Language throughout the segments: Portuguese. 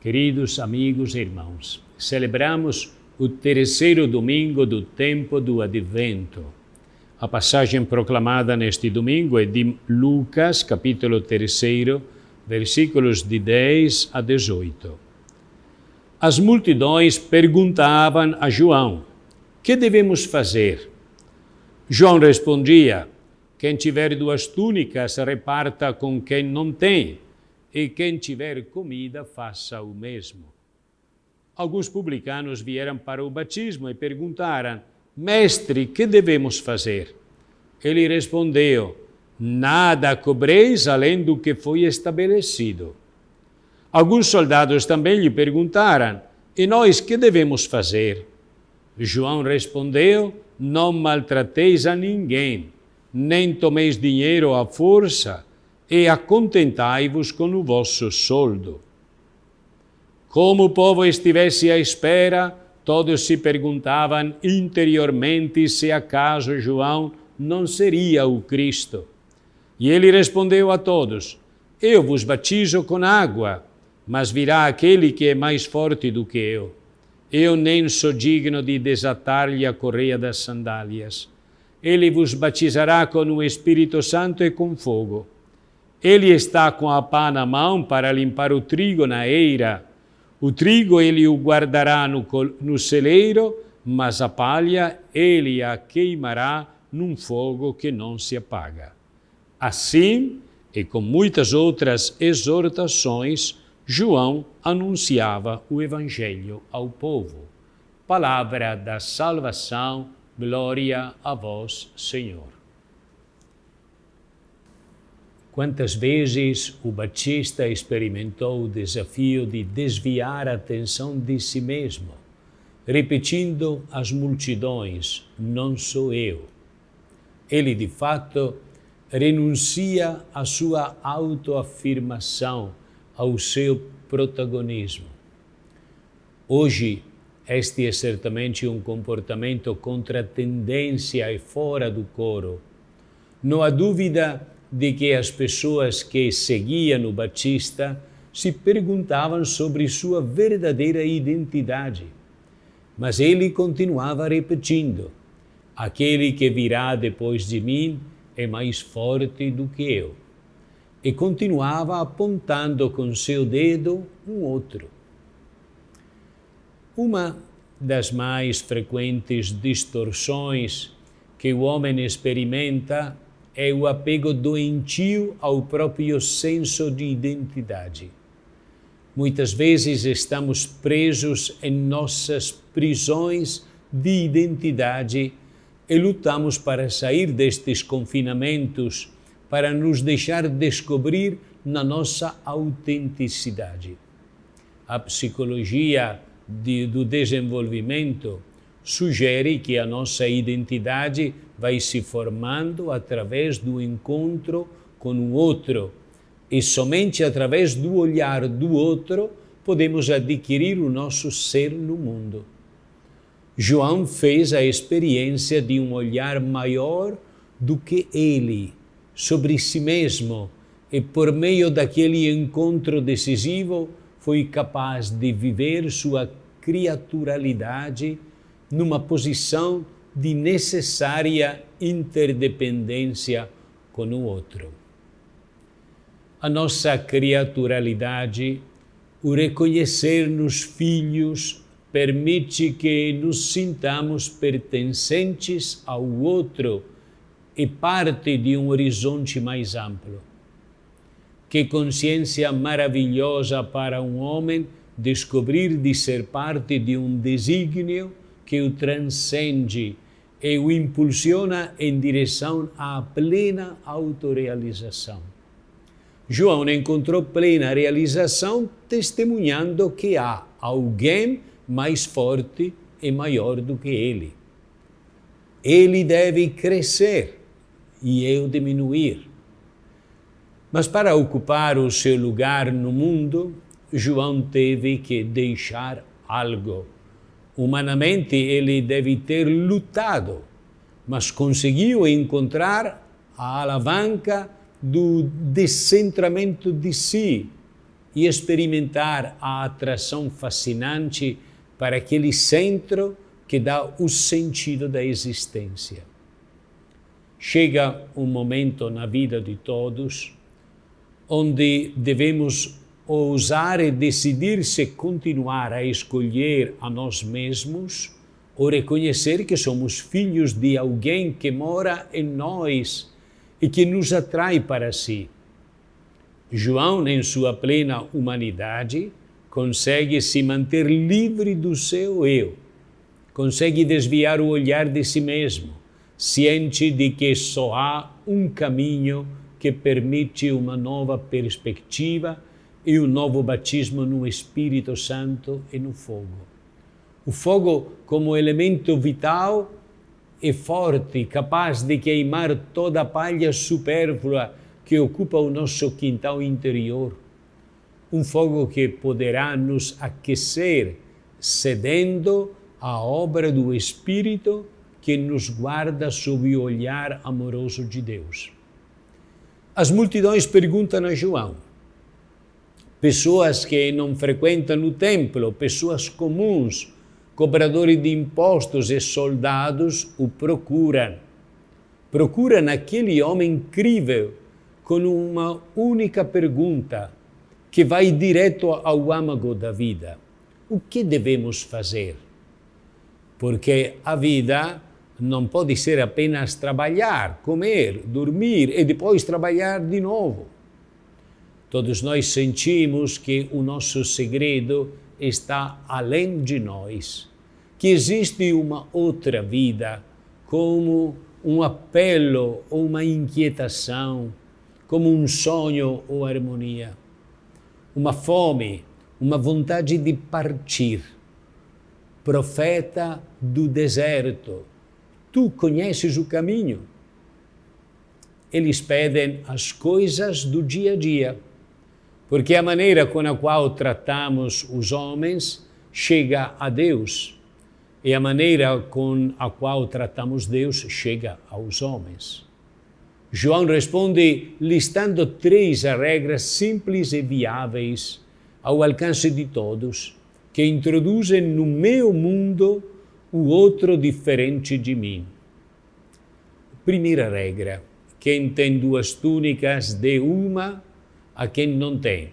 Queridos amigos e irmãos, celebramos o terceiro domingo do tempo do Advento. A passagem proclamada neste domingo é de Lucas, capítulo 3, versículos de 10 a 18. As multidões perguntavam a João: "Que devemos fazer?" João respondia: "Quem tiver 2 túnicas, reparta com quem não tem, e quem tiver comida, faça o mesmo." Alguns publicanos vieram para o batismo e perguntaram: "Mestre, que devemos fazer?" Ele respondeu: "Nada cobreis além do que foi estabelecido." Alguns soldados também lhe perguntaram: "E nós que devemos fazer?" João respondeu: "Não maltrateis a ninguém, nem tomeis dinheiro à força, e acontentai-vos com o vosso soldo." Como o povo estivesse à espera, todos se perguntavam interiormente se acaso João não seria o Cristo. E ele respondeu a todos: "Eu vos batizo com água, mas virá aquele que é mais forte do que eu. Eu nem sou digno de desatar-lhe a correia das sandálias. Ele vos batizará com o Espírito Santo e com fogo. Ele está com a pá na mão para limpar o trigo na eira. O trigo ele o guardará no celeiro, mas a palha ele a queimará num fogo que não se apaga." Assim, e com muitas outras exortações, João anunciava o Evangelho ao povo. Palavra da salvação, glória a vós, Senhor. Quantas vezes o Batista experimentou o desafio de desviar a atenção de si mesmo, repetindo às multidões: "Não sou eu." Ele, de fato, renuncia à sua autoafirmação, ao seu protagonismo. Hoje, este é certamente um comportamento contra a tendência e fora do coro. Não há dúvida de que as pessoas que seguiam o Batista se perguntavam sobre sua verdadeira identidade. Mas ele continuava repetindo: "Aquele que virá depois de mim é mais forte do que eu." E continuava apontando com seu dedo um outro. Uma das mais frequentes distorções que o homem experimenta é o apego doentio ao próprio senso de identidade. Muitas vezes estamos presos em nossas prisões de identidade e lutamos para sair destes confinamentos, para nos deixar descobrir na nossa autenticidade. A psicologia do desenvolvimento sugere que a nossa identidade vai se formando através do encontro com o outro, e somente através do olhar do outro podemos adquirir o nosso ser no mundo. João fez a experiência de um olhar maior do que ele, sobre si mesmo, e por meio daquele encontro decisivo foi capaz de viver sua criaturalidade numa posição de necessária interdependência com o outro. A nossa criaturalidade, o reconhecer nos filhos, permite que nos sintamos pertencentes ao outro e parte de um horizonte mais amplo. Que consciência maravilhosa para um homem descobrir de ser parte de um desígnio que o transcende e o impulsiona em direção à plena autorrealização. João encontrou plena realização testemunhando que há alguém mais forte e maior do que ele. Ele deve crescer e eu diminuir. Mas para ocupar o seu lugar no mundo, João teve que deixar algo. Humanamente, ele deve ter lutado, mas conseguiu encontrar a alavanca do descentramento de si, e experimentar a atração fascinante para aquele centro que dá o sentido da existência. Chega um momento na vida de todos onde devemos ousar e decidir se continuar a escolher a nós mesmos ou reconhecer que somos filhos de alguém que mora em nós e que nos atrai para si. João, em sua plena humanidade, consegue se manter livre do seu eu, consegue desviar o olhar de si mesmo, ciente de que só há um caminho que permite uma nova perspectiva e um novo batismo no Espírito Santo e no fogo. O fogo como elemento vital e forte, capaz de queimar toda a palha supérflua que ocupa o nosso quintal interior. Um fogo que poderá nos aquecer, cedendo à obra do Espírito que nos guarda sob o olhar amoroso de Deus. As multidões perguntam a João. Pessoas que não frequentam o templo, pessoas comuns, cobradores de impostos e soldados o procuram. Procuram aquele homem incrível com uma única pergunta que vai direto ao âmago da vida. O que devemos fazer? Porque a vida não pode ser apenas trabalhar, comer, dormir e depois trabalhar de novo. Todos nós sentimos que o nosso segredo está além de nós, que existe uma outra vida, como um apelo ou uma inquietação, como um sonho ou harmonia, uma fome, uma vontade de partir. Profeta do deserto, tu conheces o caminho. Eles pedem as coisas do dia a dia, porque a maneira com a qual tratamos os homens chega a Deus, e a maneira com a qual tratamos Deus chega aos homens. João responde listando 3 regras simples e viáveis ao alcance de todos, que introduzem no meu mundo o outro diferente de mim. Primeira regra: quem tem 2 túnicas, dê uma a quem não tem,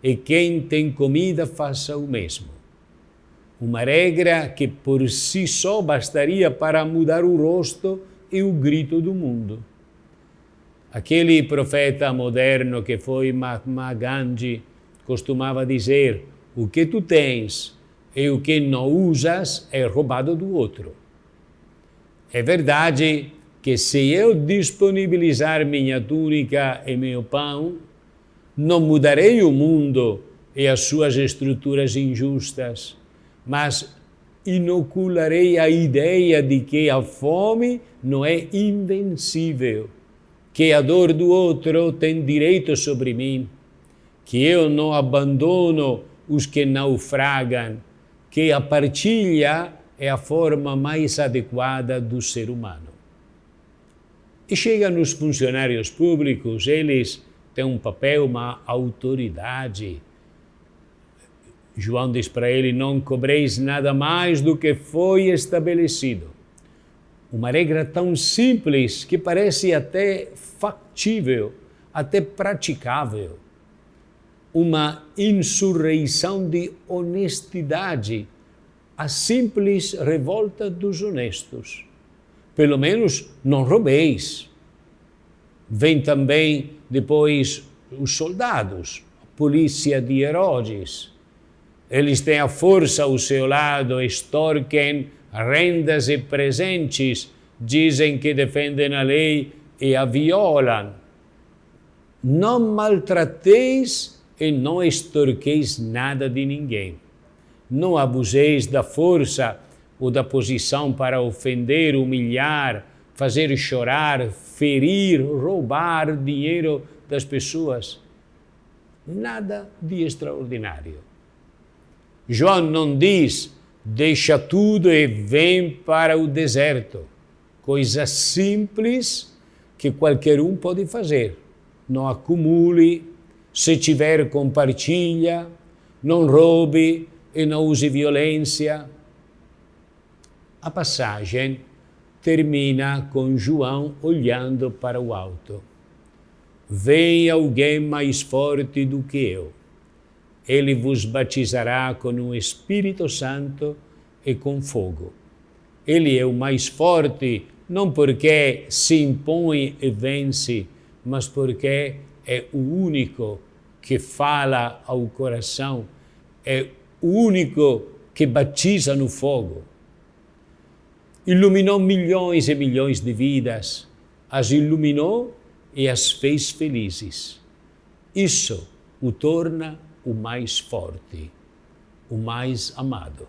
e quem tem comida, faça o mesmo. Uma regra que por si só bastaria para mudar o rosto e o grito do mundo. Aquele profeta moderno que foi Mahatma Gandhi costumava dizer: o que tu tens e o que não usas é roubado do outro. É verdade que se eu disponibilizar minha túnica e meu pão, não mudarei o mundo e as suas estruturas injustas, mas inocularei a ideia de que a fome não é invencível, que a dor do outro tem direito sobre mim, que eu não abandono os que naufragam, que a partilha é a forma mais adequada do ser humano. E chega nos funcionários públicos, eles têm um papel, uma autoridade. João diz para ele: não cobreis nada mais do que foi estabelecido. Uma regra tão simples que parece até factível, até praticável. Uma insurreição de honestidade, a simples revolta dos honestos. Pelo menos não roubeis. Vem também depois os soldados, a polícia de Herodes. Eles têm a força ao seu lado, extorquem rendas e presentes, dizem que defendem a lei e a violam. Não maltrateis e não extorqueis nada de ninguém. Não abuseis da força ou da posição para ofender, humilhar, fazer chorar, ferir, roubar dinheiro das pessoas. Nada de extraordinário. João não diz: deixa tudo e vem para o deserto. Coisa simples que qualquer um pode fazer. Não acumule, Se tiver, compartilha, não roube e não use violência. A passagem termina com João olhando para o alto. Vem alguém mais forte do que eu. Ele vos batizará com o Espírito Santo e com fogo. Ele é o mais forte, não porque se impõe e vence, mas porque é o único que fala ao coração, é o único que batiza no fogo. Iluminou milhões e milhões de vidas, as iluminou e as fez felizes. Isso o torna o mais forte, o mais amado.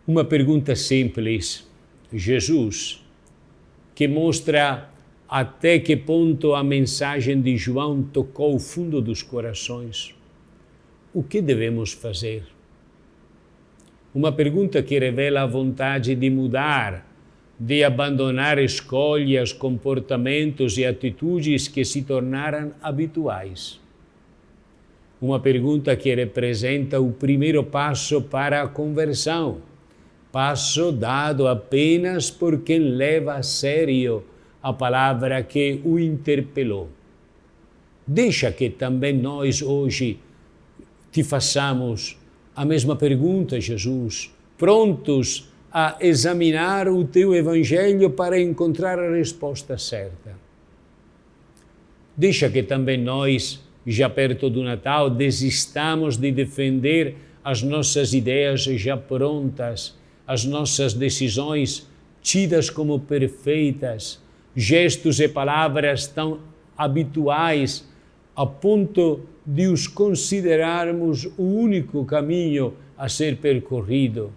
Uma pergunta simples. Jesus, que mostra até que ponto a mensagem de João tocou o fundo dos corações. O que devemos fazer? Uma pergunta que revela a vontade de mudar, de abandonar escolhas, comportamentos e atitudes que se tornaram habituais. Uma pergunta que representa o primeiro passo para a conversão, passo dado apenas por quem leva a sério a palavra que o interpelou. Deixa que também nós hoje te façamos a mesma pergunta, Jesus, prontos a examinar o teu Evangelho para encontrar a resposta certa. Deixa que também nós, já perto do Natal, desistamos de defender as nossas ideias já prontas, as nossas decisões tidas como perfeitas, gestos e palavras tão habituais a ponto de os considerarmos o único caminho a ser percorrido.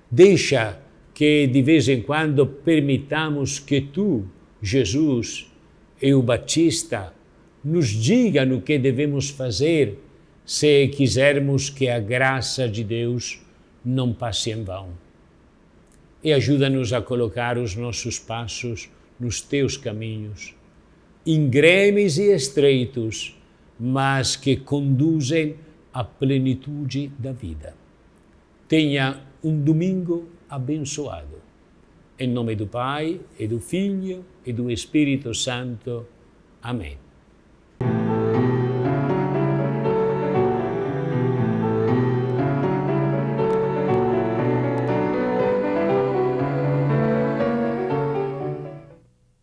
Deixa que de vez em quando permitamos que tu, Jesus, e o Batista, nos diga no que devemos fazer se quisermos que a graça de Deus não passe em vão. E ajuda-nos a colocar os nossos passos nos teus caminhos, ingremes e estreitos, mas que conduzem à plenitude da vida. Tenha um domingo abençoado. Em nome do Pai, e do Filho, e do Espírito Santo. Amém.